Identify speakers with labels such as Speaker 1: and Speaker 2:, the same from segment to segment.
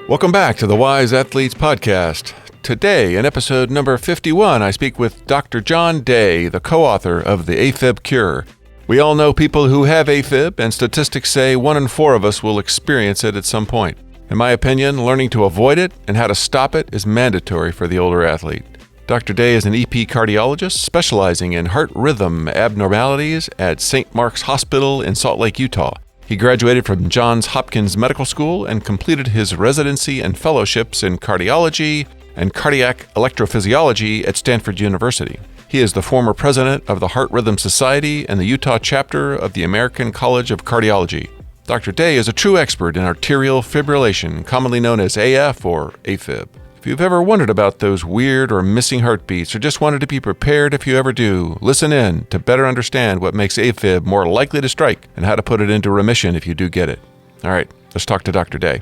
Speaker 1: Welcome back to the Wise Athletes Podcast. Today, in episode number 51, I speak with Dr. John Day, the co-author of the AFib Cure. We all know people who have AFib, and statistics say 1 in 4 of us will experience it at some point. In my opinion, learning to avoid it and how to stop it is mandatory for the older athlete. Dr. Day is an EP cardiologist specializing in heart rhythm abnormalities at St. Mark's Hospital in Salt Lake, Utah. He graduated from Johns Hopkins Medical School and completed his residency and fellowships in cardiology and cardiac electrophysiology at Stanford University. He is the former president of the Heart Rhythm Society and the Utah chapter of the American College of Cardiology. Dr. Day is a true expert in arterial fibrillation, commonly known as AF or AFib. If you've ever wondered about those weird or missing heartbeats or just wanted to be prepared if you ever do, listen in to better understand what makes AFib more likely to strike and how to put it into remission if you do get it. All right, let's talk to Dr. Day.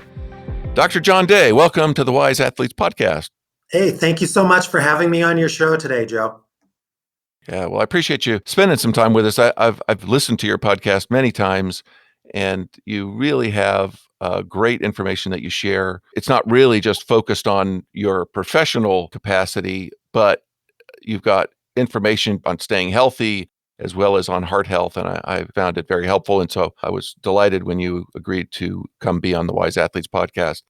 Speaker 1: Dr. John Day, welcome to the Wise Athletes Podcast.
Speaker 2: Hey, thank you so much for having me on your show today, Joe.
Speaker 1: Yeah, well, I appreciate you spending some time with us. I've listened to your podcast many times, and you really have great information that you share. It's not really just focused on your professional capacity, but you've got information on staying healthy as well as on heart health, and I found it very helpful. And so I was delighted when you agreed to come be on the Wise Athletes Podcast.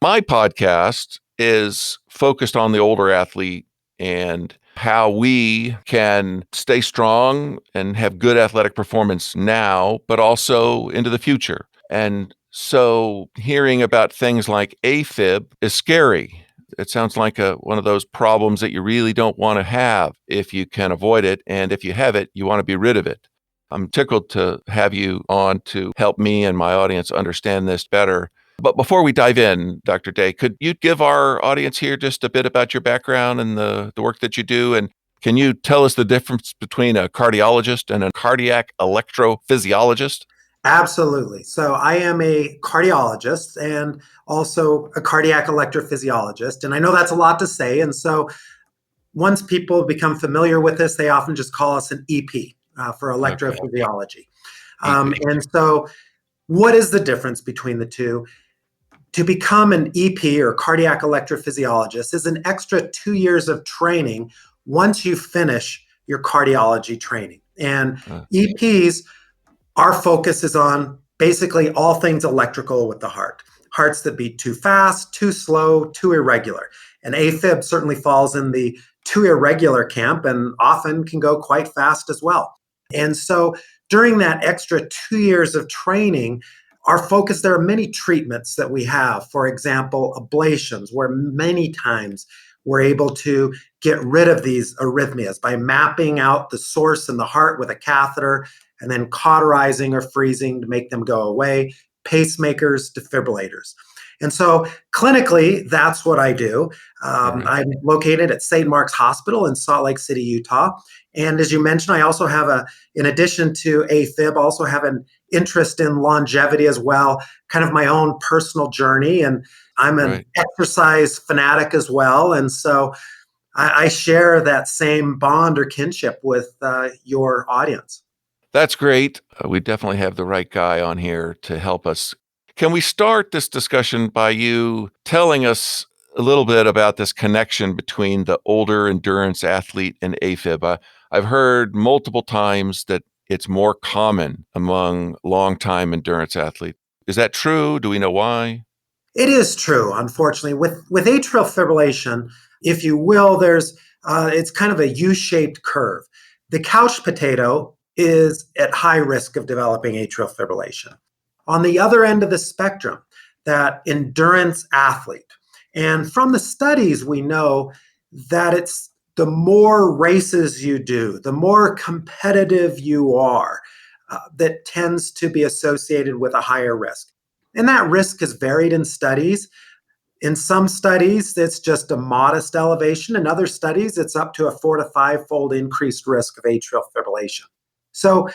Speaker 1: My podcast is focused on the older athlete and how we can stay strong and have good athletic performance now, but also into the future. And so hearing about things like AFib is scary. It sounds like one of those problems that you really don't want to have if you can avoid it. And if you have it, you want to be rid of it. I'm tickled to have you on to help me and my audience understand this better. But before we dive in, Dr. Day, could you give our audience here just a bit about your background and the work that you do? And can you tell us the difference between a cardiologist and a cardiac electrophysiologist?
Speaker 2: Absolutely. So I am a cardiologist and also a cardiac electrophysiologist. And I know that's a lot to say. And so once people become familiar with this, they often just call us an EP for electrophysiology. And so what is the difference between the two? To become an EP or cardiac electrophysiologist is an extra 2 years of training once you finish your cardiology training. And EPs, our focus is on basically all things electrical with the heart. Hearts that beat too fast, too slow, too irregular. And AFib certainly falls in the too irregular camp and often can go quite fast as well. And so during that extra 2 years of training, our focus, there are many treatments that we have. For example, ablations, where many times we're able to get rid of these arrhythmias by mapping out the source in the heart with a catheter and then cauterizing or freezing to make them go away, pacemakers, defibrillators. And so clinically, that's what I do. I'm located at St. Mark's Hospital in Salt Lake City, Utah. And as you mentioned, I also have in addition to AFib, also have an interest in longevity as well, kind of my own personal journey. And I'm an exercise fanatic as well. And so I share that same bond or kinship with your audience.
Speaker 1: That's great. We definitely have the right guy on here to help us. Can we start this discussion by you telling us a little bit about this connection between the older endurance athlete and AFib? I've heard multiple times that it's more common among long-time endurance athletes. Is that true? Do we know why?
Speaker 2: It is true, unfortunately. With atrial fibrillation, if you will, it's kind of a U-shaped curve. The couch potato is at high risk of developing atrial fibrillation. On the other end of the spectrum, that endurance athlete. And from the studies, we know that it's the more races you do, the more competitive you are, that tends to be associated with a higher risk. And that risk is varied in studies. In some studies, it's just a modest elevation. In other studies, it's up to a 4 to 5-fold increased risk of atrial fibrillation. So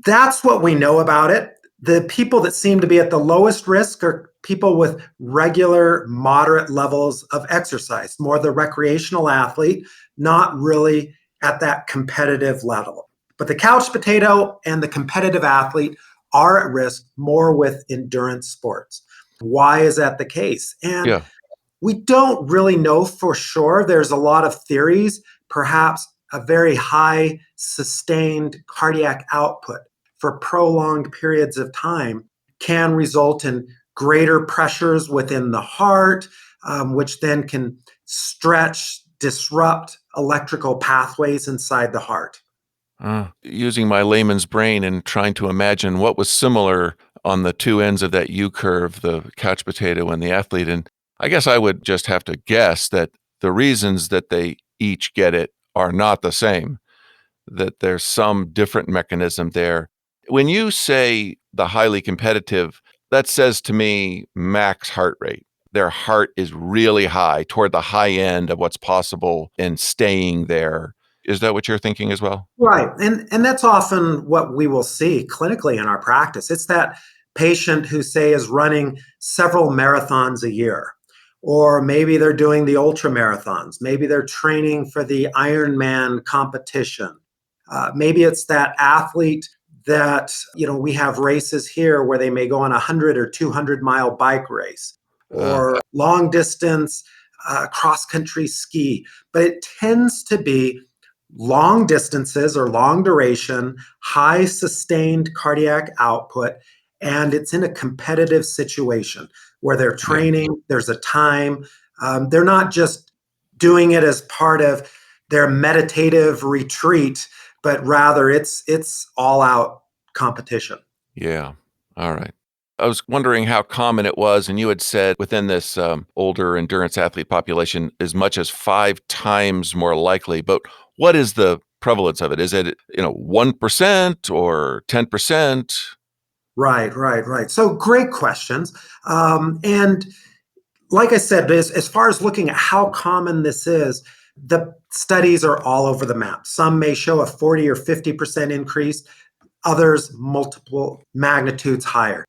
Speaker 2: that's what we know about it. The people that seem to be at the lowest risk are people with regular, moderate levels of exercise, more the recreational athlete, not really at that competitive level. But the couch potato and the competitive athlete are at risk more with endurance sports. Why is that the case? And
Speaker 1: Yeah.
Speaker 2: we don't really know for sure. There's a lot of theories, perhaps a very high sustained cardiac output for prolonged periods of time can result in greater pressures within the heart, which then can stretch, disrupt electrical pathways inside the heart.
Speaker 1: Using my layman's brain and trying to imagine what was similar on the two ends of that U curve, the couch potato and the athlete. And I guess I would just have to guess that the reasons that they each get it are not the same, that there's some different mechanism there. When you say the highly competitive, that says to me max heart rate. Their heart is really high, toward the high end of what's possible and staying there. Is that what you're thinking as well?
Speaker 2: Right. And that's often what we will see clinically in our practice. It's that patient who, say, is running several marathons a year, or maybe they're doing the ultra marathons, maybe they're training for the Ironman competition. Maybe it's that athlete that, we have races here where they may go on a 100 or 200-mile bike race
Speaker 1: Uh,
Speaker 2: or long distance cross country ski. But it tends to be long distances or long duration, high sustained cardiac output, and it's in a competitive situation where they're
Speaker 1: yeah.
Speaker 2: training, there's a time. They're not just doing it as part of their meditative retreat, but rather it's all out competition.
Speaker 1: Yeah. All right. I was wondering how common it was, and you had said within this older endurance athlete population, as much as 5 times more likely. But what is the prevalence of it? Is it 1% or 10%?
Speaker 2: Right, right, right. So great questions. And like I said, as far as looking at how common this is, the studies are all over the map. Some may show a 40 or 50% increase, others multiple magnitudes higher.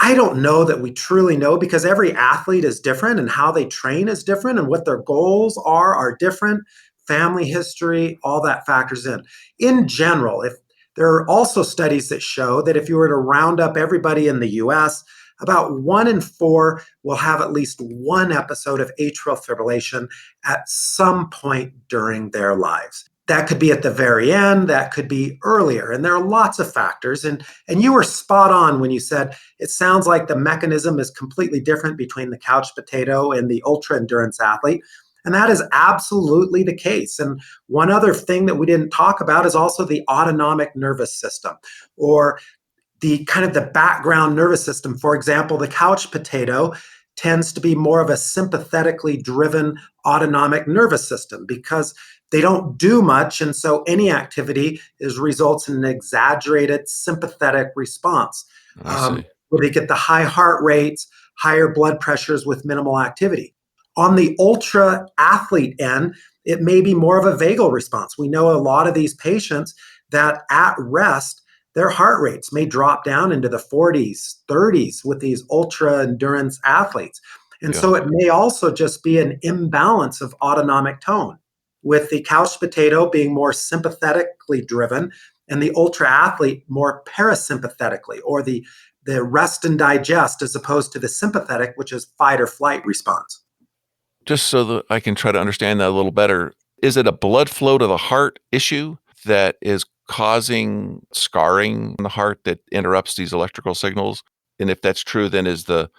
Speaker 2: I don't know that we truly know because every athlete is different and how they train is different and what their goals are different. Family history, all that factors in. In general, if there are also studies that show that if you were to round up everybody in the US, about 1 in 4 will have at least one episode of atrial fibrillation at some point during their lives. That could be at the very end, that could be earlier. And there are lots of factors. And you were spot on when you said it sounds like the mechanism is completely different between the couch potato and the ultra endurance athlete. And that is absolutely the case. And one other thing that we didn't talk about is also the autonomic nervous system, or the kind of the background nervous system. For example, the couch potato tends to be more of a sympathetically driven autonomic nervous system because they don't do much. And so any activity results in an exaggerated sympathetic response,
Speaker 1: I see.
Speaker 2: where they get the high heart rates, higher blood pressures with minimal activity. On the ultra athlete end, it may be more of a vagal response. We know a lot of these patients that at rest, their heart rates may drop down into the 40s, 30s with these ultra endurance athletes. And
Speaker 1: Yeah.
Speaker 2: so it may also just be an imbalance of autonomic tone, with the couch potato being more sympathetically driven and the ultra athlete more parasympathetically, or the rest and digest as opposed to the sympathetic, which is fight or flight response.
Speaker 1: Just so that I can try to understand that a little better, is it a blood flow to the heart issue that is causing scarring in the heart that interrupts these electrical signals? And if that's true, then is the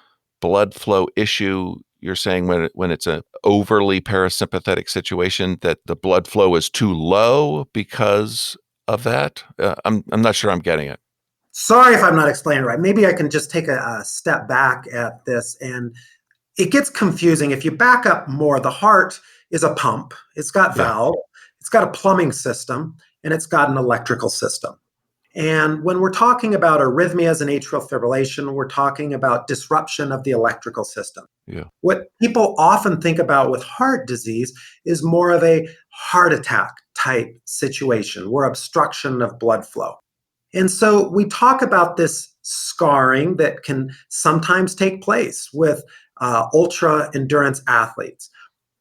Speaker 1: blood flow issue, you're saying when it's an overly parasympathetic situation, that the blood flow is too low because of that? I'm not sure I'm getting it.
Speaker 2: Sorry if I'm not explaining it right. Maybe I can just take a step back at this. And it gets confusing. If you back up more, the heart is a pump, it's got
Speaker 1: Yeah.
Speaker 2: valve, it's got a plumbing system, and it's got an electrical system. And when we're talking about arrhythmias and atrial fibrillation, we're talking about disruption of the electrical system.
Speaker 1: Yeah.
Speaker 2: What people often think about with heart disease is more of a heart attack type situation where obstruction of blood flow. And so we talk about this scarring that can sometimes take place with ultra endurance athletes.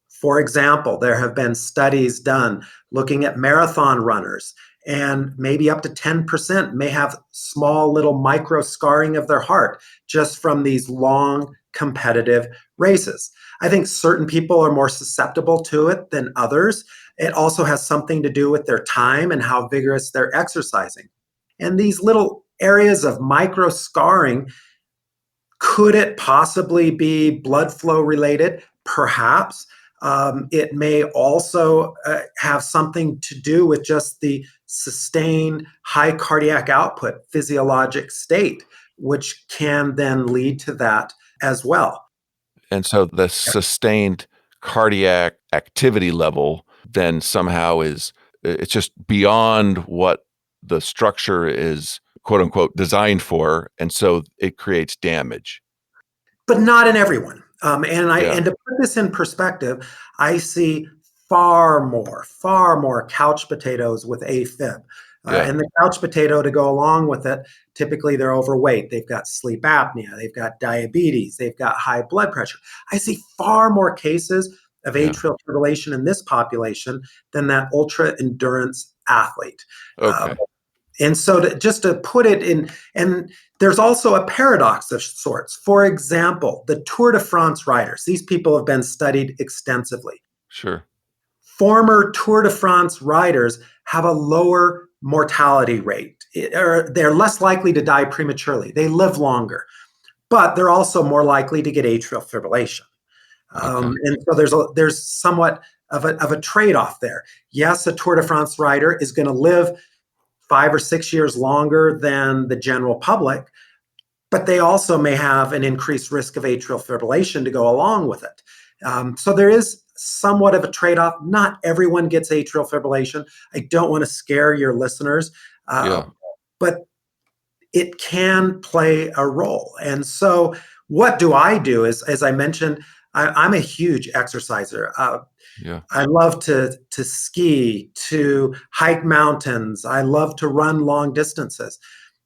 Speaker 2: For example, there have been studies done looking at marathon runners, and maybe up to 10% may have small little micro scarring of their heart just from these long competitive races. I think certain people are more susceptible to it than others. It also has something to do with their time and how vigorous they're exercising. And these little areas of micro scarring, could it possibly be blood flow related? Perhaps. It may also have something to do with just the sustained high cardiac output physiologic state, which can then lead to that as well.
Speaker 1: And so the sustained cardiac activity level then somehow it's just beyond what the structure is, quote unquote, designed for. And so it creates damage.
Speaker 2: But not in everyone.
Speaker 1: Yeah.
Speaker 2: And to put this in perspective, I see far more couch potatoes with AFib.
Speaker 1: Yeah.
Speaker 2: And the couch potato to go along with it, typically they're overweight. They've got sleep apnea, they've got diabetes, they've got high blood pressure. I see far more cases of
Speaker 1: Yeah.
Speaker 2: atrial fibrillation in this population than that ultra endurance athlete.
Speaker 1: Okay.
Speaker 2: And so just to put it in, and there's also a paradox of sorts. For example, the Tour de France riders, these people have been studied extensively.
Speaker 1: Sure.
Speaker 2: Former Tour de France riders have a lower mortality rate, or they're less likely to die prematurely. They live longer, but they're also more likely to get atrial fibrillation.
Speaker 1: Okay.
Speaker 2: And so there's somewhat of a trade-off there. Yes, a Tour de France rider is going to live 5 or 6 years longer than the general public, but they also may have an increased risk of atrial fibrillation to go along with it. So there is somewhat of a trade-off. Not everyone gets atrial fibrillation. I don't want to scare your listeners, but it can play a role. And so what do I do is, as I mentioned, I'm a huge exerciser. I love to ski, to hike mountains. I love to run long distances.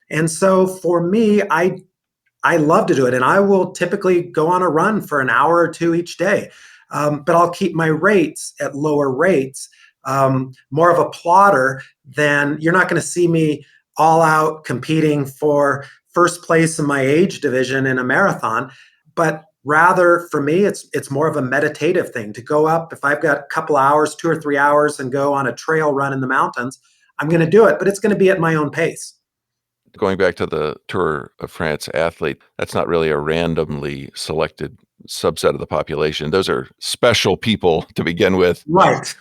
Speaker 2: And so for me, I love to do it. And I will typically go on a run for an hour or two each day. But I'll keep my rates at lower rates, more of a plotter than you're not going to see me all out competing for first place in my age division in a marathon. But rather, for me, it's more of a meditative thing to go up. If I've got a couple hours, 2 or 3 hours, and go on a trail run in the mountains, I'm going to do it, but it's going to be at my own pace.
Speaker 1: Going back to the Tour of France athlete, that's not really a randomly selected subset of the population. Those are special people to begin with.
Speaker 2: Right.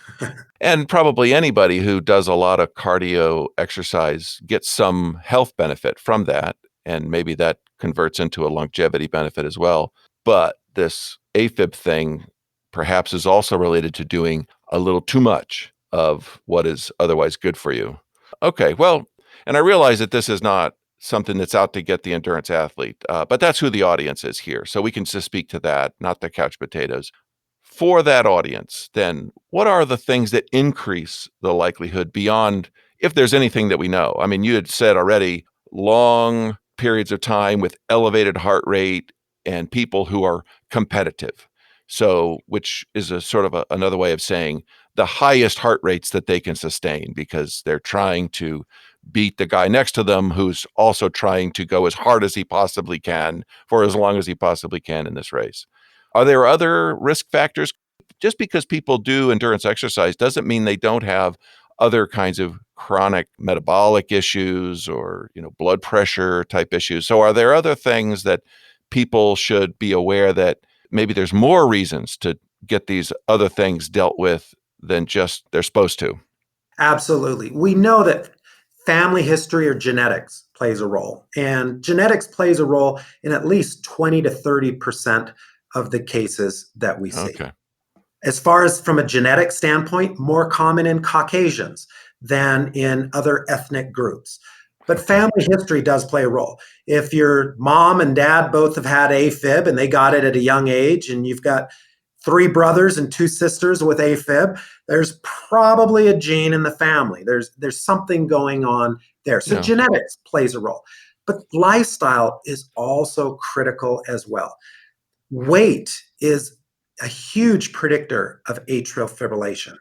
Speaker 1: And probably anybody who does a lot of cardio exercise gets some health benefit from that. And maybe that converts into a longevity benefit as well. But this AFib thing perhaps is also related to doing a little too much of what is otherwise good for you. Okay, well, and I realize that this is not something that's out to get the endurance athlete, but that's who the audience is here. So we can just speak to that, not the couch potatoes. For that audience, then, what are the things that increase the likelihood beyond, if there's anything that we know? I mean, you had said already, long periods of time with elevated heart rate and people who are competitive. So, which is a sort of another way of saying the highest heart rates that they can sustain because they're trying to beat the guy next to them who's also trying to go as hard as he possibly can for as long as he possibly can in this race. Are there other risk factors? Just because people do endurance exercise doesn't mean they don't have other kinds of chronic metabolic issues or, blood pressure type issues. So are there other things that people should be aware that maybe there's more reasons to get these other things dealt with than just they're supposed to?
Speaker 2: Absolutely. We know that family history or genetics plays a role, and genetics plays a role in at least 20 to 30% of the cases that we see.
Speaker 1: Okay.
Speaker 2: As far as from a genetic standpoint, more common in Caucasians than in other ethnic groups. But family history does play a role. If your mom and dad both have had AFib and they got it at a young age, and you've got 3 brothers and 2 sisters with AFib, there's probably a gene in the family. There's something going on there. So genetics plays a role. But lifestyle is also critical as well. Weight is a huge predictor of atrial fibrillation.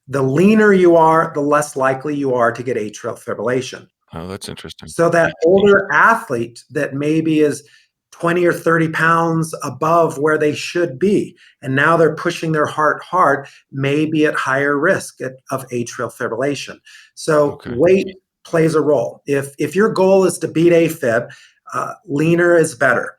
Speaker 2: The leaner you are, the less likely you are to get atrial fibrillation.
Speaker 1: Oh, that's interesting.
Speaker 2: So that older athlete that maybe is 20 or 30 pounds above where they should be. And now they're pushing their heart hard, may be at higher risk of atrial fibrillation. So
Speaker 1: Okay.
Speaker 2: weight plays a role. If your goal is to beat AFib, leaner is better.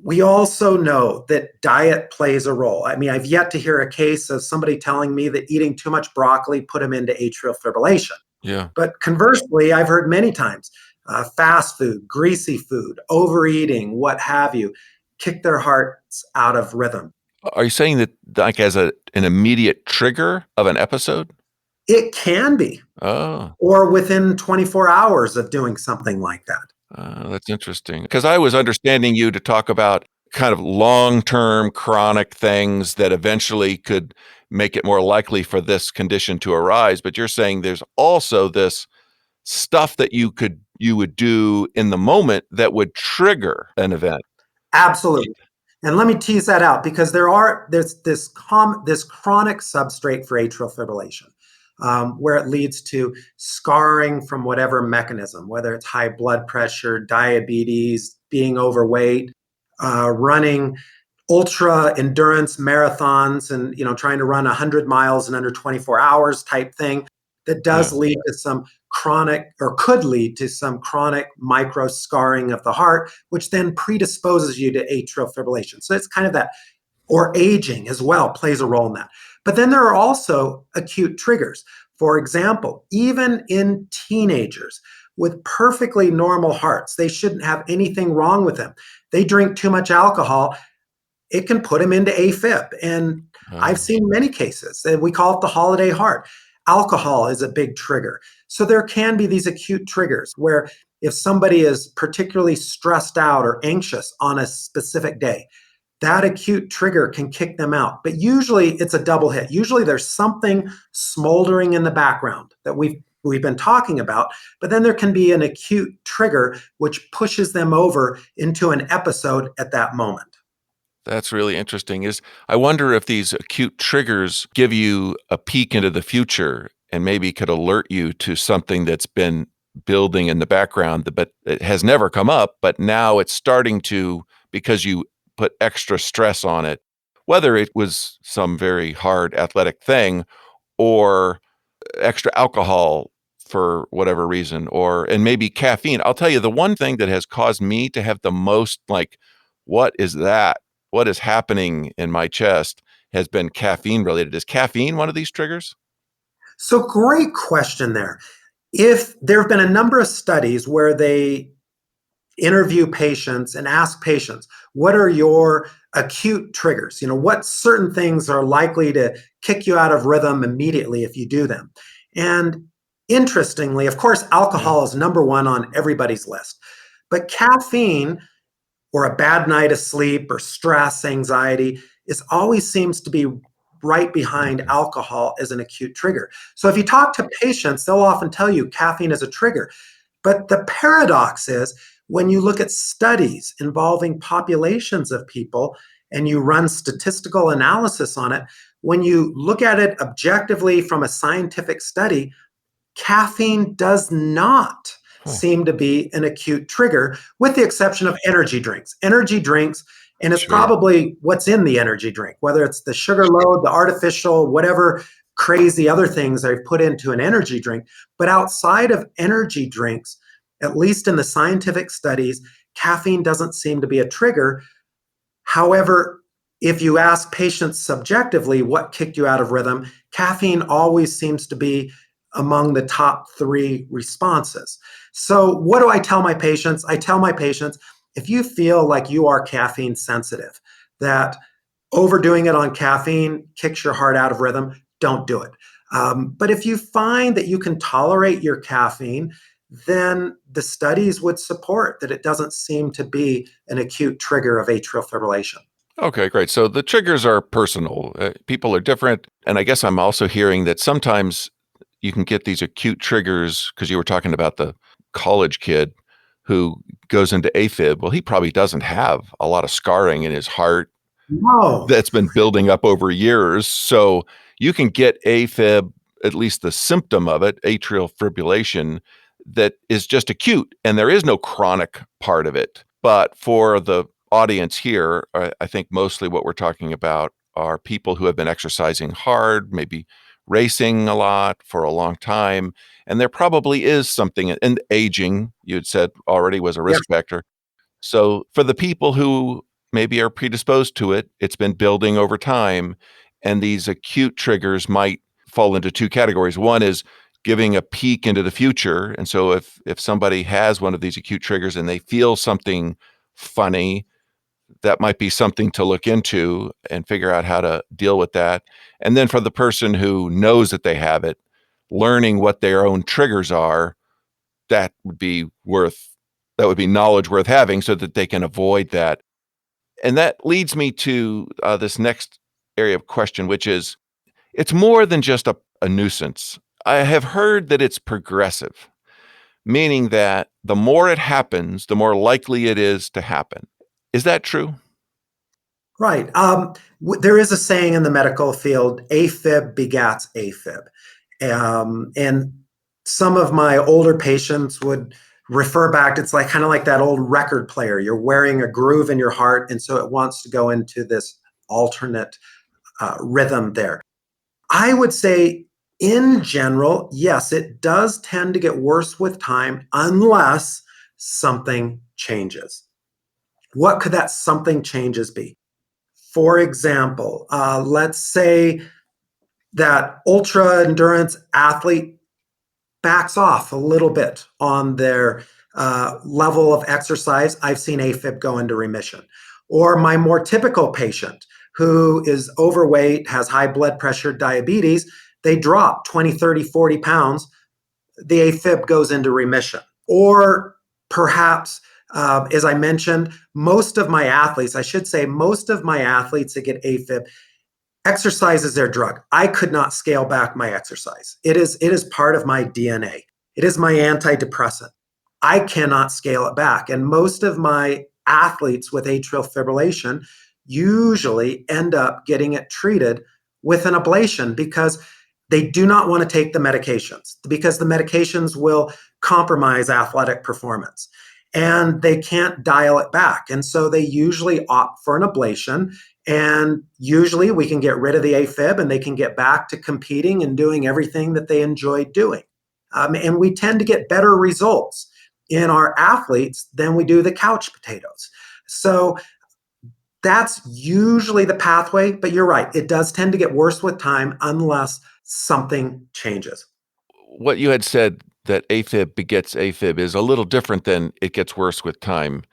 Speaker 2: We also know that diet plays a role. I mean, I've yet to hear a case of somebody telling me that eating too much broccoli put them into atrial fibrillation.
Speaker 1: Yeah.
Speaker 2: But conversely, I've heard many times fast food, greasy food, overeating, what have you, kick their hearts out of rhythm.
Speaker 1: Are you saying that like as an immediate trigger of an episode?
Speaker 2: It can be,
Speaker 1: Oh,
Speaker 2: or within 24 hours of doing something like that.
Speaker 1: that's interesting. Because I was understanding you to talk about kind of long-term chronic things that eventually could make it more likely for this condition to arise. But you're saying there's also this stuff that you would do in the moment that would trigger an event.
Speaker 2: Absolutely. And let me tease that out because there's this chronic substrate for atrial fibrillation, where it leads to scarring from whatever mechanism, whether it's high blood pressure, diabetes, being overweight, running ultra endurance marathons, and trying to run 100 miles in under 24 hours type thing. That does
Speaker 1: Yeah.
Speaker 2: lead to some chronic, or could lead to some chronic micro scarring of the heart, which then predisposes you to atrial fibrillation. So it's kind of that, or aging as well plays a role in that. But then there are also acute triggers. For example, even in teenagers with perfectly normal hearts, they shouldn't have anything wrong with them. They drink too much alcohol, it can put them into AFib. And I've
Speaker 1: Oh,
Speaker 2: seen many cases, and we call it the holiday heart. Alcohol is a big trigger. So there can be these acute triggers where if somebody is particularly stressed out or anxious on a specific day, that acute trigger can kick them out. But usually it's a double hit. Usually there's something smoldering in the background that we've been talking about, but then there can be an acute trigger which pushes them over into an episode at that moment.
Speaker 1: that's really interesting. I wonder if these acute triggers give you a peek into the future and maybe could alert you to something that's been building in the background, but it has never come up, but now it's starting to because you put extra stress on it, whether it was some very hard athletic thing or extra alcohol for whatever reason, and maybe caffeine. I'll tell you the one thing that has caused me to have the most like, what is that? What is happening in my chest has been caffeine related. Is caffeine one of these triggers?
Speaker 2: So, great question there. If there have been a number of studies where they interview patients and ask patients, what are your acute triggers? What certain things are likely to kick you out of rhythm immediately if you do them? And interestingly, of course,
Speaker 1: Yeah.
Speaker 2: alcohol is number one on everybody's list. But caffeine, or a bad night of sleep, or stress, anxiety, is always seems to be right behind
Speaker 1: Okay.
Speaker 2: alcohol as an acute trigger. So if you talk to patients, they'll often tell you caffeine is a trigger. But the paradox is when you look at studies involving populations of people and you run statistical analysis on it, when you look at it objectively from a scientific study, caffeine does not
Speaker 1: Huh.
Speaker 2: seem to be an acute trigger, with the exception of energy drinks. Energy drinks, and it's
Speaker 1: Sure.
Speaker 2: probably what's in the energy drink, whether it's the sugar load, the artificial, whatever crazy other things they've put into an energy drink. But outside of energy drinks, at least in the scientific studies, caffeine doesn't seem to be a trigger. However, if you ask patients subjectively what kicked you out of rhythm, caffeine always seems to be among the top three responses. So, what do I tell my patients? I tell my patients, if you feel like you are caffeine sensitive, that overdoing it on caffeine kicks your heart out of rhythm, don't do it. But if you find that you can tolerate your caffeine, then the studies would support that it doesn't seem to be an acute trigger of atrial fibrillation.
Speaker 1: Okay, great. So the triggers are personal. People are different. And I guess I'm also hearing that sometimes you can get these acute triggers because you were talking about the college kid who goes into AFib. Well, he probably doesn't have a lot of scarring in his heart
Speaker 2: No.
Speaker 1: that's been building up over years. So you can get AFib, at least the symptom of it, atrial fibrillation, that is just acute and there is no chronic part of it. But for the audience here, I think mostly what we're talking about are people who have been exercising hard, maybe racing a lot for a long time. And there probably is something, and aging, you had said already, was a
Speaker 2: Yes.
Speaker 1: risk factor. So for the people who maybe are predisposed to it, it's been building over time. And these acute triggers might fall into two categories. One is giving a peek into the future. And so if somebody has one of these acute triggers and they feel something funny, that might be something to look into and figure out how to deal with that. And then for the person who knows that they have it, learning what their own triggers are, that would be knowledge worth having so that they can avoid that. And that leads me to this next area of question, which is it's more than just a nuisance. I have heard that it's progressive, meaning that the more it happens, the more likely it is to happen. Is that true?
Speaker 2: Right. There is a saying in the medical field, AFib begats AFib. And some of my older patients would refer back, it's like kind of like that old record player. You're wearing a groove in your heart, and so it wants to go into this alternate rhythm there. I would say, in general, yes, it does tend to get worse with time unless something changes. What could that something changes be? For example, let's say that ultra endurance athlete backs off a little bit on their level of exercise. I've seen AFib go into remission. Or my more typical patient who is overweight, has high blood pressure, diabetes, they drop 20, 30, 40 pounds, the AFib goes into remission. Or perhaps, as I mentioned, most of my athletes, I should say, most of my athletes that get AFib, exercise is their drug. I could not scale back my exercise. It is part of my DNA. It is my antidepressant. I cannot scale it back. And most of my athletes with atrial fibrillation usually end up getting it treated with an ablation because they do not want to take the medications, because the medications will compromise athletic performance and they can't dial it back. And so they usually opt for an ablation. And usually we can get rid of the AFib and they can get back to competing and doing everything that they enjoy doing. And we tend to get better results in our athletes than we do the couch potatoes. So that's usually the pathway, but you're right. It does tend to get worse with time unless something changes.
Speaker 1: What you had said that AFib begets AFib is a little different than it gets worse with time.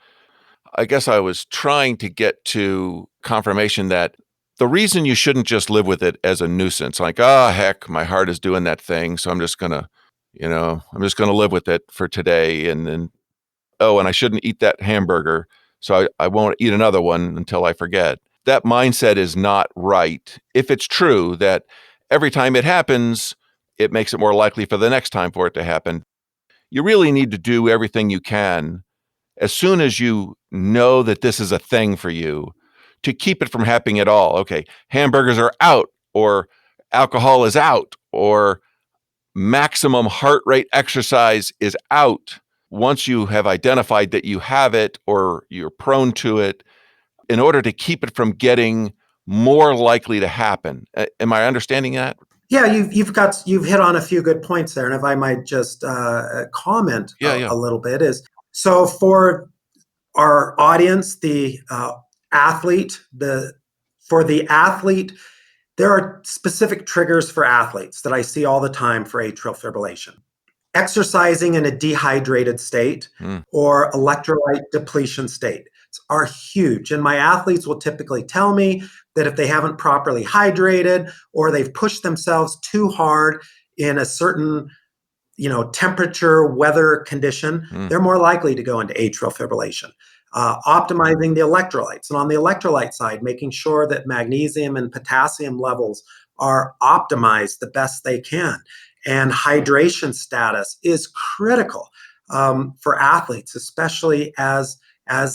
Speaker 1: I guess I was trying to get to confirmation that the reason you shouldn't just live with it as a nuisance, like, oh, heck, my heart is doing that thing. So I'm just going to, I'm just going to live with it for today. And then, oh, and I shouldn't eat that hamburger. So I won't eat another one until I forget. That mindset is not right. If it's true that every time it happens, it makes it more likely for the next time for it to happen. You really need to do everything you can as soon as you know that this is a thing for you to keep it from happening at all. Okay, hamburgers are out, or alcohol is out, or maximum heart rate exercise is out. Once you have identified that you have it or you're prone to it, in order to keep it from getting more likely to happen. Am I understanding that?
Speaker 2: Yeah, you've hit on a few good points there, and if I might just comment
Speaker 1: Yeah, yeah.
Speaker 2: a little bit is so for our audience, the athlete, for the athlete, there are specific triggers for athletes that I see all the time for atrial fibrillation. Exercising in a dehydrated state
Speaker 1: Mm.
Speaker 2: or electrolyte depletion state are huge. And my athletes will typically tell me that if they haven't properly hydrated or they've pushed themselves too hard in a certain temperature, weather condition,
Speaker 1: Mm.
Speaker 2: they're more likely to go into atrial fibrillation. Optimizing the electrolytes. And on the electrolyte side, making sure that magnesium and potassium levels are optimized the best they can. And hydration status is critical for athletes, especially as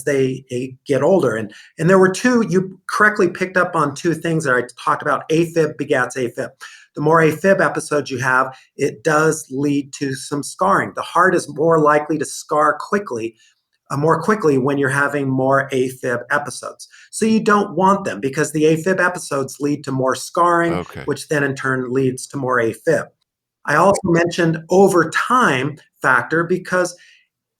Speaker 2: they get older. And there were two, you correctly picked up on two things that I talked about. AFib begats AFib. The more AFib episodes you have, it does lead to some scarring. The heart is more likely to scar quickly more quickly when you're having more AFib episodes. So you don't want them because the AFib episodes lead to more scarring,
Speaker 1: Okay.
Speaker 2: which then in turn leads to more AFib. I also mentioned over time factor because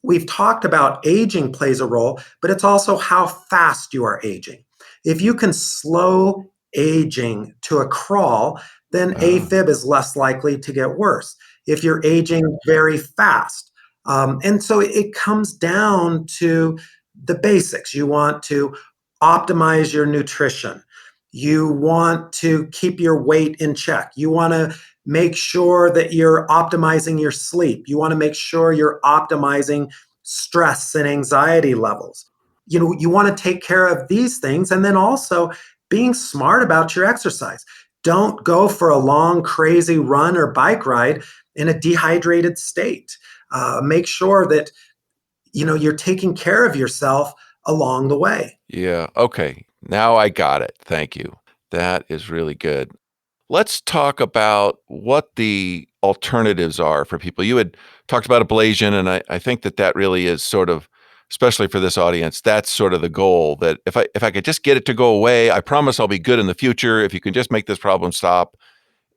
Speaker 2: we've talked about aging plays a role, but it's also how fast you are aging. If you can slow aging to a crawl, then
Speaker 1: Ah,
Speaker 2: AFib is less likely to get worse. If you're aging very fast, and so it comes down to the basics. You want to optimize your nutrition. You want to keep your weight in check. You want to make sure that you're optimizing your sleep. You want to make sure you're optimizing stress and anxiety levels. You want to take care of these things and then also being smart about your exercise. Don't go for a long, crazy run or bike ride in a dehydrated state. Make sure that you're taking care of yourself along the way.
Speaker 1: yeah. Okay. Now I got it. Thank you. That is really good. Let's talk about what the alternatives are for people. You had talked about ablation, and I think that that really is sort of, especially for this audience, that's sort of the goal. That if I could just get it to go away, I promise I'll be good in the future. If you can just make this problem stop,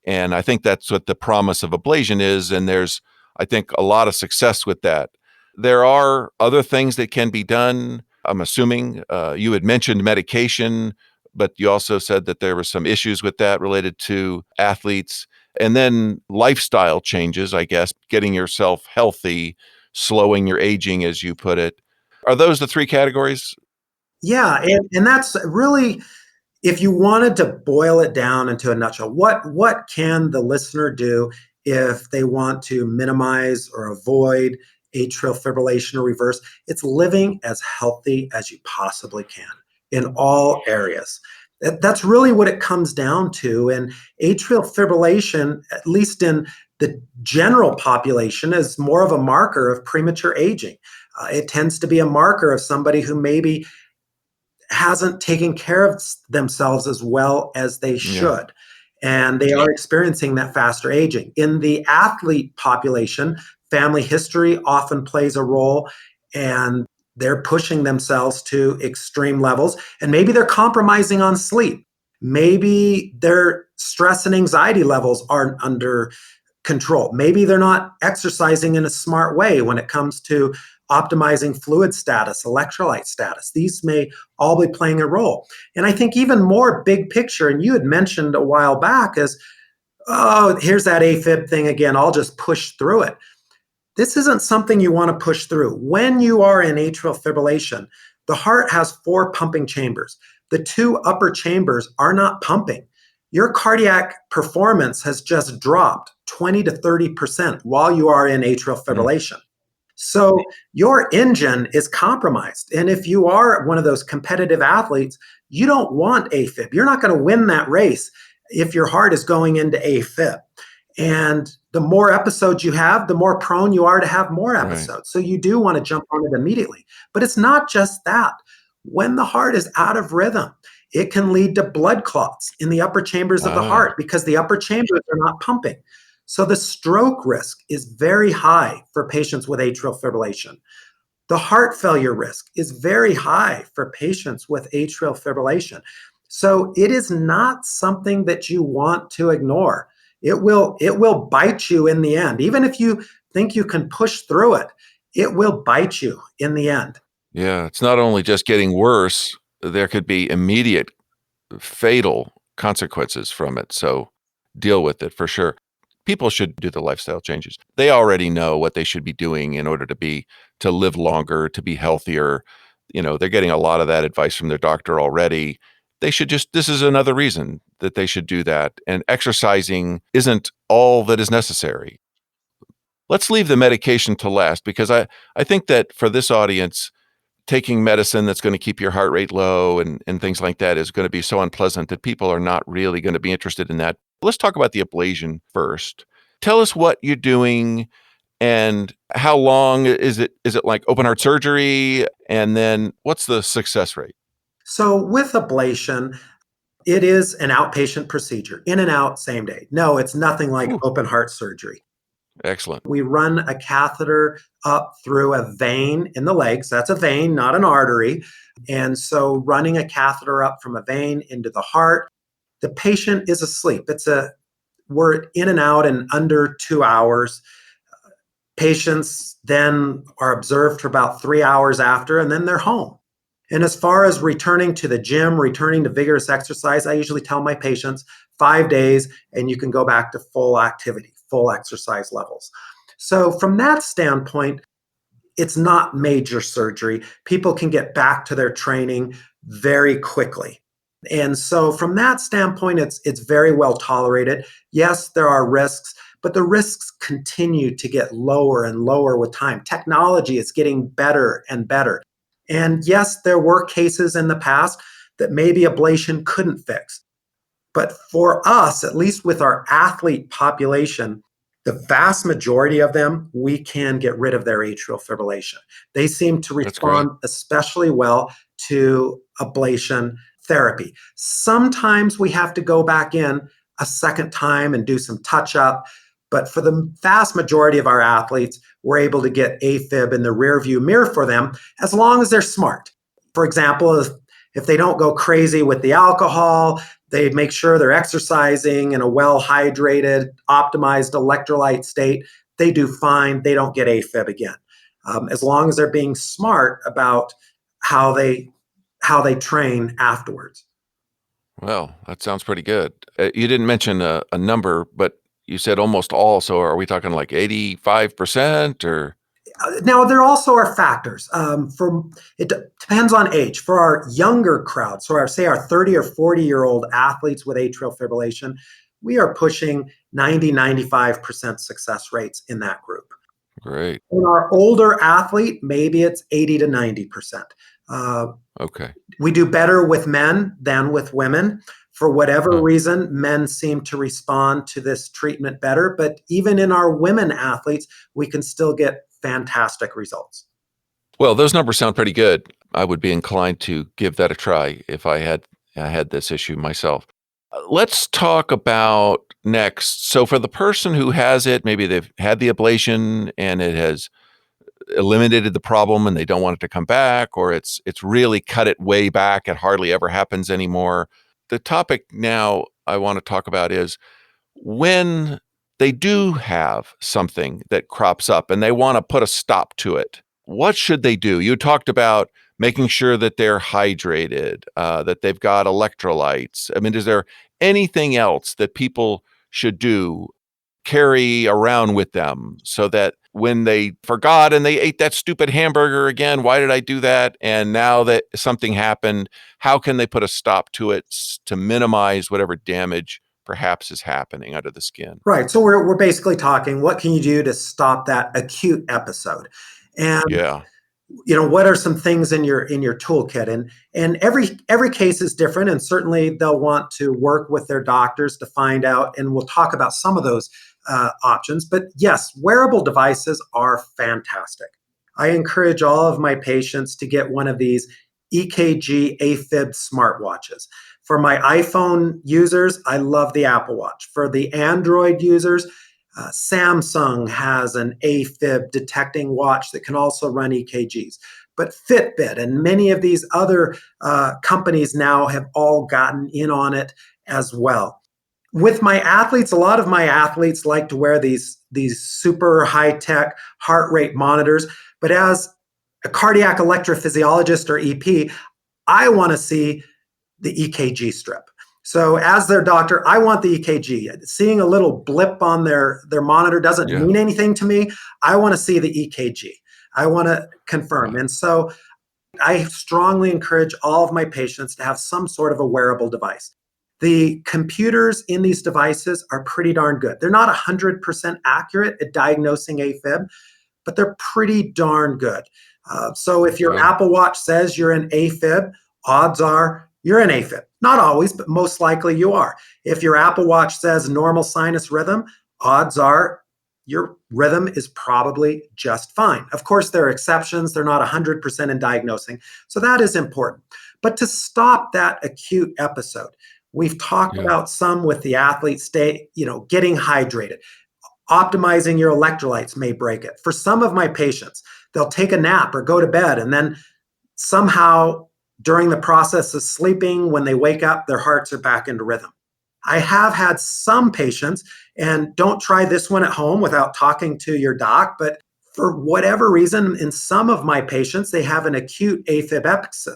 Speaker 1: and I think that's what the promise of ablation is. And there's, I think, a lot of success with that. There are other things that can be done. I'm assuming you had mentioned medication, but you also said that there were some issues with that related to athletes. And then lifestyle changes, I guess, getting yourself healthy, slowing your aging, as you put it. Are those the three categories?
Speaker 2: Yeah, and that's really, if you wanted to boil it down into a nutshell, what can the listener do if they want to minimize or avoid atrial fibrillation or reverse? It's living as healthy as you possibly can in all areas. That's really what it comes down to. And atrial fibrillation, at least in the general population, is more of a marker of premature aging. It tends to be a marker of somebody who maybe hasn't taken care of themselves as well as they
Speaker 1: Yeah,
Speaker 2: should. And they are experiencing that faster aging. In the athlete population, family history often plays a role, and they're pushing themselves to extreme levels. And maybe they're compromising on sleep. Maybe their stress and anxiety levels aren't under control. Maybe they're not exercising in a smart way when it comes to optimizing fluid status, electrolyte status. These may all be playing a role. And I think even more big picture, and you had mentioned a while back, is, oh, here's that AFib thing again. I'll just push through it. This isn't something you want to push through. When you are in atrial fibrillation, the heart has four pumping chambers. The two upper chambers are not pumping. Your cardiac performance has just dropped 20 to 30% while you are in atrial
Speaker 1: mm,
Speaker 2: fibrillation. So your engine is compromised. And if you are one of those competitive athletes, you don't want AFib. You're not going to win that race if your heart is going into AFib. And the more episodes you have, the more prone you are to have more
Speaker 1: right.
Speaker 2: episodes. So you do want to jump on it immediately. But it's not just that. When the heart is out of rhythm, it can lead to blood clots in the upper chambers of the
Speaker 1: Ah,
Speaker 2: heart because the upper chambers are not pumping. So the stroke risk is very high for patients with atrial fibrillation. The heart failure risk is very high for patients with atrial fibrillation. So it is not something that you want to ignore. It will bite you in the end. Even if you think you can push through it, it will bite you in the end.
Speaker 1: yeah. It's not only just getting worse, there could be immediate fatal consequences from it. So deal with it for sure. People should do the lifestyle changes. They already know what they should be doing in order to live longer, to be healthier. They're getting a lot of that advice from their doctor already. They should just, this is another reason that they should do that. And exercising isn't all that is necessary. Let's leave the medication to last because I think that for this audience, taking medicine that's going to keep your heart rate low and things like that is going to be so unpleasant that people are not really going to be interested in that. Let's talk about the ablation first. Tell us what you're doing and how long is it? Is it like open heart surgery? And then what's the success rate?
Speaker 2: So with ablation, it is an outpatient procedure, in and out, same day. No, it's nothing like
Speaker 1: Whew.
Speaker 2: open heart surgery.
Speaker 1: Excellent.
Speaker 2: We run a catheter up through a vein in the legs. That's a vein, not an artery. And so running a catheter up from a vein into the heart, the patient is asleep. We're in and out in under 2 hours. Patients then are observed for about 3 hours after, and then they're home. And as far as returning to the gym, returning to vigorous exercise, I usually tell my patients 5 days and you can go back to full activity, full exercise levels. So, from that standpoint, it's not major surgery. People can get back to their training very quickly. And so from that standpoint, it's very well tolerated. Yes, there are risks, but the risks continue to get lower and lower with time. Technology is getting better and better. And yes, there were cases in the past that maybe ablation couldn't fix. But for us, at least with our athlete population, the vast majority of them, we can get rid of their atrial fibrillation. They seem to
Speaker 1: That's great.
Speaker 2: respond especially well to ablation therapy. Sometimes we have to go back in a second time and do some touch up. But for the vast majority of our athletes, we're able to get AFib in the rear view mirror for them as long as they're smart. For example, if they don't go crazy with the alcohol, they make sure they're exercising in a well hydrated, optimized electrolyte state, they do fine. They don't get AFib again. As long as they're being smart about how they train afterwards.
Speaker 1: Well, that sounds pretty good. You didn't mention a number, but you said almost all. So are we talking like 85% or?
Speaker 2: Now, there also are factors. It depends on age. For our younger crowd, so say our 30 or 40-year-old athletes with atrial fibrillation, we are pushing 90-95% success rates in that group.
Speaker 1: Great.
Speaker 2: In our older athlete, maybe it's 80 to 90%.
Speaker 1: Okay.
Speaker 2: We do better with men than with women. For whatever reason, men seem to respond to this treatment better. But even in our women athletes, we can still get fantastic results.
Speaker 1: Well, those numbers sound pretty good. I would be inclined to give that a try if I had this issue myself. Let's talk about next. So for the person who has it, maybe they've had the ablation and it has eliminated the problem and they don't want it to come back, or it's really cut it way back. It hardly ever happens anymore. The topic now I want to talk about is when they do have something that crops up and they want to put a stop to it, what should they do? You talked about making sure that they're hydrated, that they've got electrolytes. I mean, is there anything else that people should do, carry around with them so that when they forgot and they ate that stupid hamburger again, why did I do that? And now that something happened, how can they put a stop to it to minimize whatever damage perhaps is happening under the skin?
Speaker 2: Right. So we're basically talking, what can you do to stop that acute episode? And
Speaker 1: Yeah.
Speaker 2: what are some things in your toolkit? And every case is different, and certainly they'll want to work with their doctors to find out, and we'll talk about some of those options. But yes, wearable devices are fantastic. I encourage all of my patients to get one of these EKG AFib smartwatches. For my iPhone users, I love the Apple Watch. For the Android users, Samsung has an AFib detecting watch that can also run EKGs. But Fitbit and many of these other companies now have all gotten in on it as well. With my athletes, a lot of my athletes like to wear these super high-tech heart rate monitors. But as a cardiac electrophysiologist or EP, I want to see the EKG strip. So as their doctor, I want the EKG. Seeing a little blip on their monitor doesn't mean anything to me. I want to see the EKG. I want to confirm. And so I strongly encourage all of my patients to have some sort of a wearable device. The computers in these devices are pretty darn good. They're not 100% accurate at diagnosing AFib, but they're pretty darn good. So if your Apple Watch says you're in AFib, odds are you're in AFib. Not always, but most likely you are. If your Apple Watch says normal sinus rhythm, odds are your rhythm is probably just fine. Of course, there are exceptions. They're not 100% in diagnosing. So that is important. But to stop that acute episode, we've talked about some with the athlete getting hydrated. Optimizing your electrolytes may break it. For some of my patients, they'll take a nap or go to bed, and then somehow during the process of sleeping, when they wake up, their hearts are back into rhythm. I have had some patients, and don't try this one at home without talking to your doc, but for whatever reason, in some of my patients, they have an acute AFib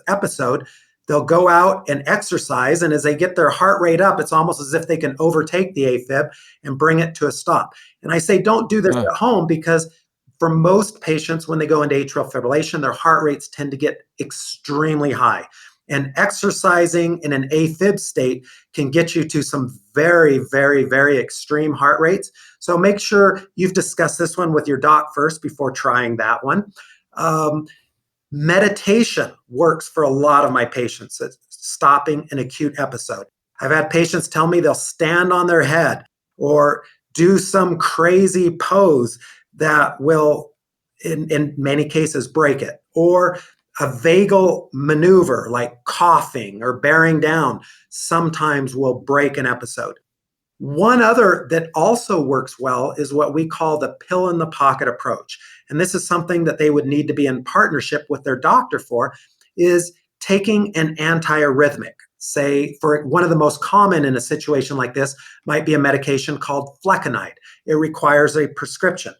Speaker 2: episode. They'll go out and exercise, and as they get their heart rate up, it's almost as if they can overtake the AFib and bring it to a stop. And I say, don't do this at home, because for most patients, when they go into atrial fibrillation, their heart rates tend to get extremely high. And exercising in an AFib state can get you to some very, very, very extreme heart rates. So make sure you've discussed this one with your doc first before trying that one. Meditation works for a lot of my patients at stopping an acute episode. I've had patients tell me they'll stand on their head or do some crazy pose that will, in many cases, break it. Or a vagal maneuver like coughing or bearing down sometimes will break an episode. One other that also works well is what we call the pill in the pocket approach. And this is something that they would need to be in partnership with their doctor for, is taking an antiarrhythmic. Say, for one of the most common in a situation like this might be a medication called flecainide. It requires a prescription.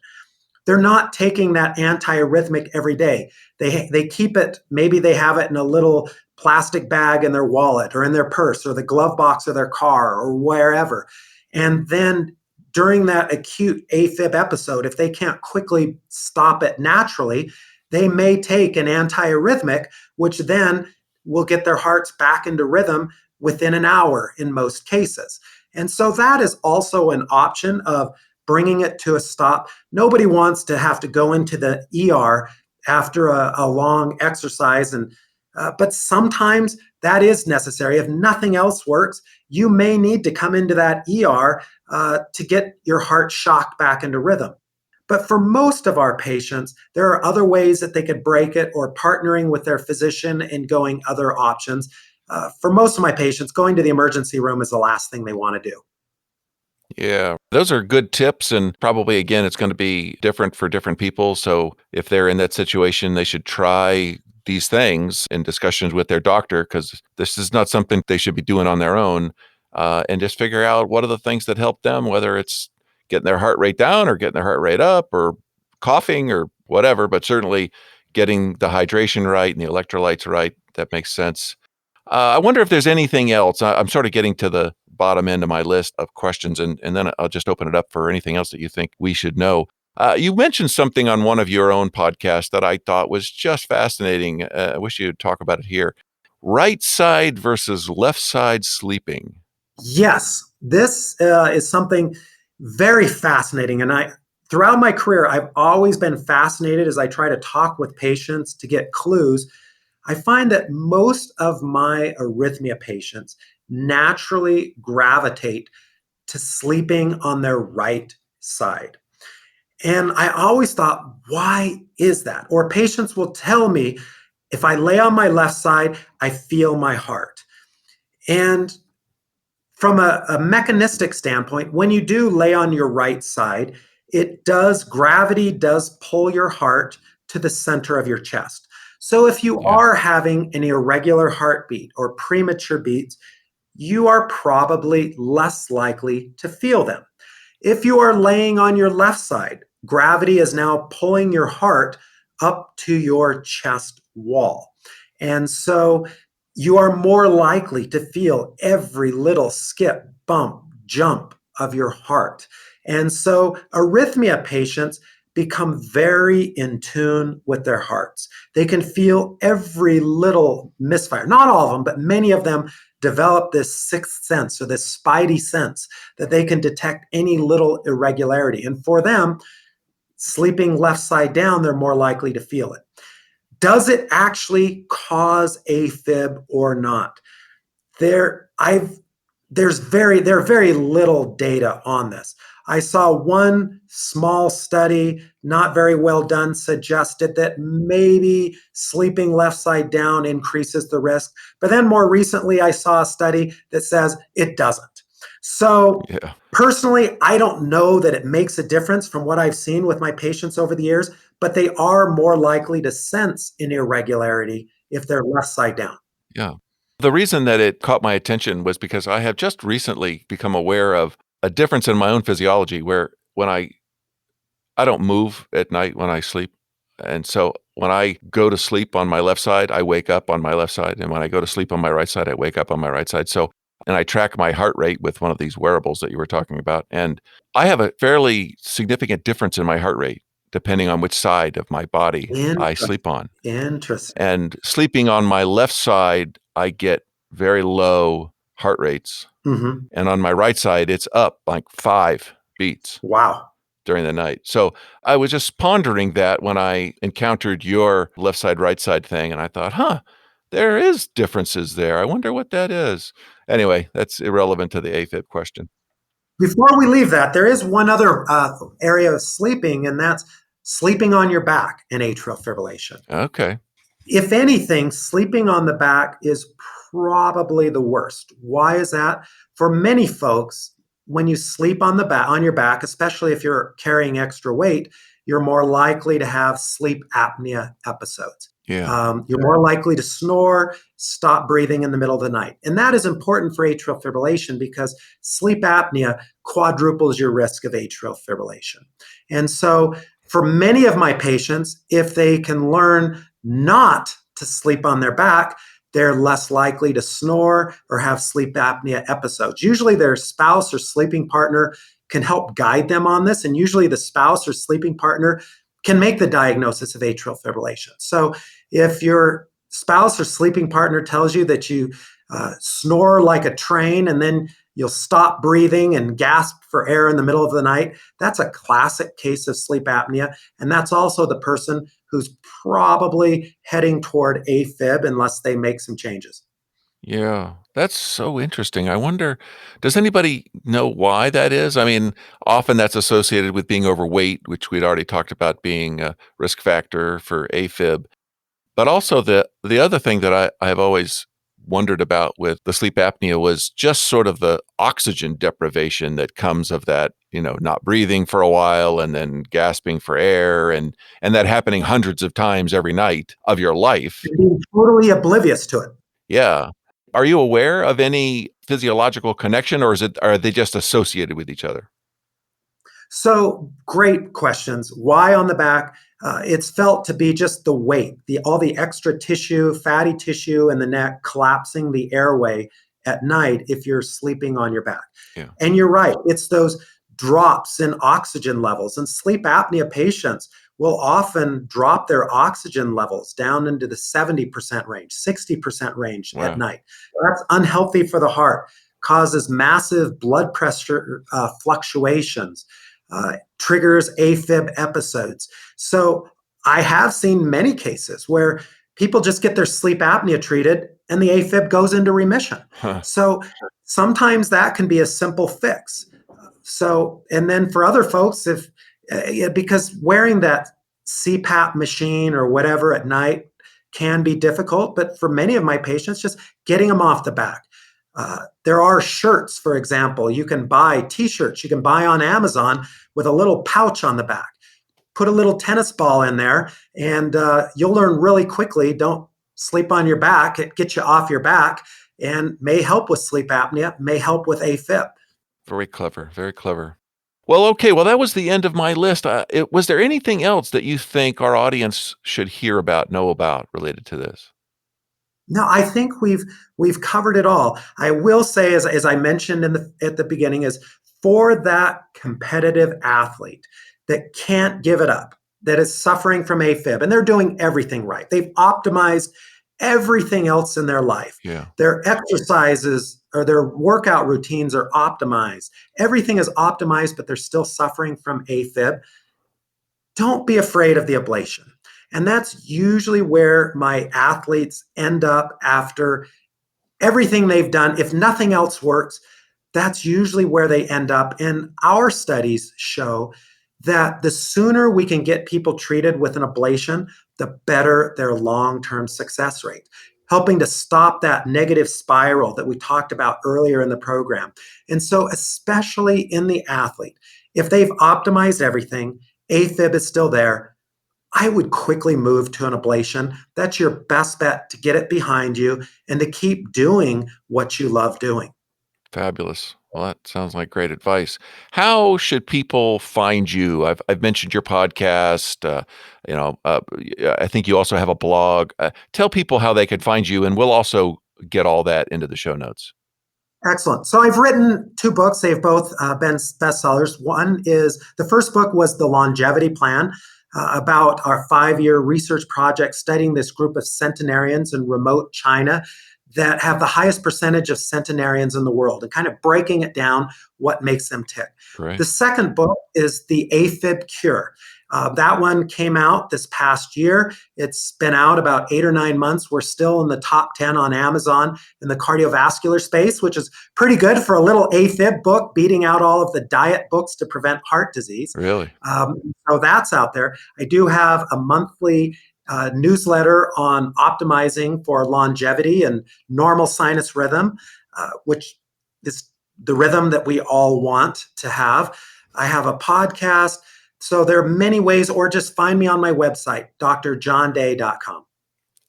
Speaker 2: They're not taking that antiarrhythmic every day. They keep it, maybe they have it in a little plastic bag in their wallet or in their purse or the glove box of their car or wherever. And then during that acute AFib episode, if they can't quickly stop it naturally, they may take an antiarrhythmic, which then will get their hearts back into rhythm within an hour in most cases. And so that is also an option of bringing it to a stop. Nobody wants to have to go into the ER after a long exercise, but sometimes that is necessary. If nothing else works, you may need to come into that ER to get your heart shocked back into rhythm. But for most of our patients, there are other ways that they could break it, or partnering with their physician and going other options. For most of my patients, going to the emergency room is the last thing they want to do.
Speaker 1: Yeah, those are good tips. And probably, again, it's going to be different for different people. So if they're in that situation, they should try these things in discussions with their doctor, because this is not something they should be doing on their own, and just figure out what are the things that help them, whether it's getting their heart rate down or getting their heart rate up or coughing or whatever, but certainly getting the hydration right and the electrolytes right. That makes sense. I wonder if there's anything else. I'm sort of getting to the bottom end of my list of questions, and then I'll just open it up for anything else that you think we should know. You mentioned something on one of your own podcasts that I thought was just fascinating. I wish you'd talk about it here. Right side versus left side sleeping.
Speaker 2: Yes, this is something very fascinating. And throughout my career, I've always been fascinated as I try to talk with patients to get clues. I find that most of my arrhythmia patients naturally gravitate to sleeping on their right side. And I always thought, why is that? Or patients will tell me, if I lay on my left side, I feel my heart. And from a mechanistic standpoint, when you do lay on your right side, gravity does pull your heart to the center of your chest. So if you
Speaker 1: Yeah.
Speaker 2: are having an irregular heartbeat or premature beats, you are probably less likely to feel them. If you are laying on your left side, gravity is now pulling your heart up to your chest wall. And so you are more likely to feel every little skip, bump, jump of your heart. And so arrhythmia patients become very in tune with their hearts. They can feel every little misfire. Not all of them, but many of them develop this sixth sense or this spidey sense that they can detect any little irregularity. And for them, sleeping left side down, they're more likely to feel it. Does it actually cause AFib or not? There are very little data on this. I saw one small study, not very well done, suggested that maybe sleeping left side down increases the risk. But then more recently, I saw a study that says it doesn't. So,
Speaker 1: Yeah.
Speaker 2: personally, I don't know that it makes a difference from what I've seen with my patients over the years, but they are more likely to sense an irregularity if they're left side down.
Speaker 1: Yeah. The reason that it caught my attention was because I have just recently become aware of a difference in my own physiology where when I don't move at night when I sleep. And so when I go to sleep on my left side, I wake up on my left side. And when I go to sleep on my right side, I wake up on my right side. So, and I track my heart rate with one of these wearables that you were talking about. And I have a fairly significant difference in my heart rate depending on which side of my body I sleep
Speaker 2: Interesting.
Speaker 1: on.
Speaker 2: Interesting.
Speaker 1: And sleeping on my left side, I get very low heart rates.
Speaker 2: Hmm.
Speaker 1: And on my right side, it's up like 5 beats
Speaker 2: Wow.
Speaker 1: during the night. So I was just pondering that when I encountered your left side, right side thing. And I thought, there is differences there. I wonder what that is. Anyway, that's irrelevant to the AFib question.
Speaker 2: Before we leave that, there is one other area of sleeping, and that's sleeping on your back in atrial fibrillation.
Speaker 1: Okay.
Speaker 2: If anything, sleeping on the back is probably the worst. Why is that? For many folks, when you sleep on the back on your back, especially if you're carrying extra weight, you're more likely to have sleep apnea episodes.
Speaker 1: Yeah.
Speaker 2: You're more likely to snore, stop breathing in the middle of the night. And that is important for atrial fibrillation because sleep apnea quadruples your risk of atrial fibrillation. And so, for many of my patients, if they can learn not to sleep on their back, they're less likely to snore or have sleep apnea episodes. Usually, their spouse or sleeping partner can help guide them on this. And usually, the spouse or sleeping partner can make the diagnosis of atrial fibrillation. So, if your spouse or sleeping partner tells you that you snore like a train and then you'll stop breathing and gasp for air in the middle of the night, that's a classic case of sleep apnea. And that's also the person who's probably heading toward AFib unless they make some changes.
Speaker 1: Yeah. That's so interesting. I wonder, does anybody know why that is? I mean, often that's associated with being overweight, which we'd already talked about being a risk factor for AFib. But also the other thing that I have always wondered about with the sleep apnea was just sort of the oxygen deprivation that comes of that, not breathing for a while and then gasping for air and that happening hundreds of times every night of your life.
Speaker 2: And being totally oblivious to it.
Speaker 1: Yeah. Are you aware of any physiological connection or are they just associated with each other?
Speaker 2: So great questions. Why on the back? It's felt to be just the weight, all the extra tissue, fatty tissue in the neck collapsing the airway at night if you're sleeping on your back.
Speaker 1: Yeah.
Speaker 2: And you're right, it's those drops in oxygen levels. And sleep apnea patients will often drop their oxygen levels down into the 70% range, 60% range at
Speaker 1: Wow.
Speaker 2: night. That's unhealthy for the heart, causes massive blood pressure fluctuations, triggers AFib episodes. So I have seen many cases where people just get their sleep apnea treated and the AFib goes into remission.
Speaker 1: Huh.
Speaker 2: So sometimes that can be a simple fix. So, and then for other folks, if because wearing that CPAP machine or whatever at night can be difficult, but for many of my patients, just getting them off the back. There are shirts, for example, you can buy t-shirts, you can buy on Amazon with a little pouch on the back. Put a little tennis ball in there, and you'll learn really quickly. Don't sleep on your back. It gets you off your back and may help with sleep apnea, may help with AFib.
Speaker 1: Very clever. Very clever. Well, okay. Well, that was the end of my list. Was there anything else that you think our audience should hear about, know about related to this?
Speaker 2: No, I think we've covered it all. I will say, as I mentioned at the beginning, is for that competitive athlete that can't give it up, that is suffering from AFib, and they're doing everything right. They've optimized everything else in their life.
Speaker 1: Yeah.
Speaker 2: Their exercises or their workout routines are optimized. Everything is optimized, but they're still suffering from AFib. Don't be afraid of the ablation. And that's usually where my athletes end up after everything they've done. If nothing else works, that's usually where they end up. And our studies show that the sooner we can get people treated with an ablation, the better their long term success rate. helping to stop that negative spiral that we talked about earlier in the program. And so, especially in the athlete, if they've optimized everything, AFib is still there, I would quickly move to an ablation. That's your best bet to get it behind you and to keep doing what you love doing.
Speaker 1: Fabulous. Well, that sounds like great advice. How should people find you? I've mentioned your podcast. I think you also have a blog. Tell people how they could find you, and we'll also get all that into the show notes.
Speaker 2: Excellent. So I've written 2 books. They've both been bestsellers. The first book was The Longevity Plan, about our 5-year research project studying this group of centenarians in remote China that have the highest percentage of centenarians in the world, and kind of breaking it down, what makes them tick.
Speaker 1: Great.
Speaker 2: The second book is The AFib Cure. That one came out this past year. It's been out about 8 or 9 months. We're still in the top 10 on Amazon in the cardiovascular space, which is pretty good for a little AFib book, beating out all of the diet books to prevent heart disease.
Speaker 1: Really?
Speaker 2: So that's out there. I do have a monthly newsletter on optimizing for longevity and normal sinus rhythm, which is the rhythm that we all want to have. I have a podcast. So there are many ways, or just find me on my website, drjohnday.com.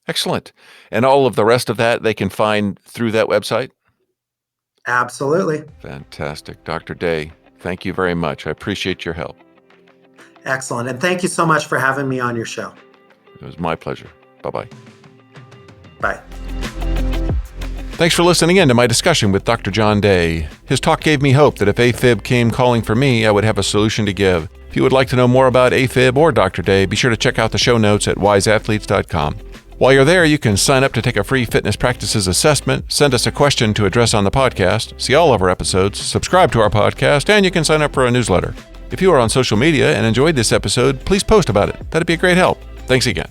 Speaker 1: Excellent. And all of the rest of that they can find through that website?
Speaker 2: Absolutely.
Speaker 1: Fantastic. Dr. Day, thank you very much. I appreciate your help.
Speaker 2: Excellent. And thank you so much for having me on your show.
Speaker 1: It was my pleasure. Bye-bye.
Speaker 2: Bye.
Speaker 1: Thanks for listening in to my discussion with Dr. John Day. His talk gave me hope that if AFib came calling for me, I would have a solution to give. If you would like to know more about AFib or Dr. Day, be sure to check out the show notes at wiseathletes.com. While you're there, you can sign up to take a free fitness practices assessment, send us a question to address on the podcast, see all of our episodes, subscribe to our podcast, and you can sign up for a newsletter. If you are on social media and enjoyed this episode, please post about it. That'd be a great help. Thanks again.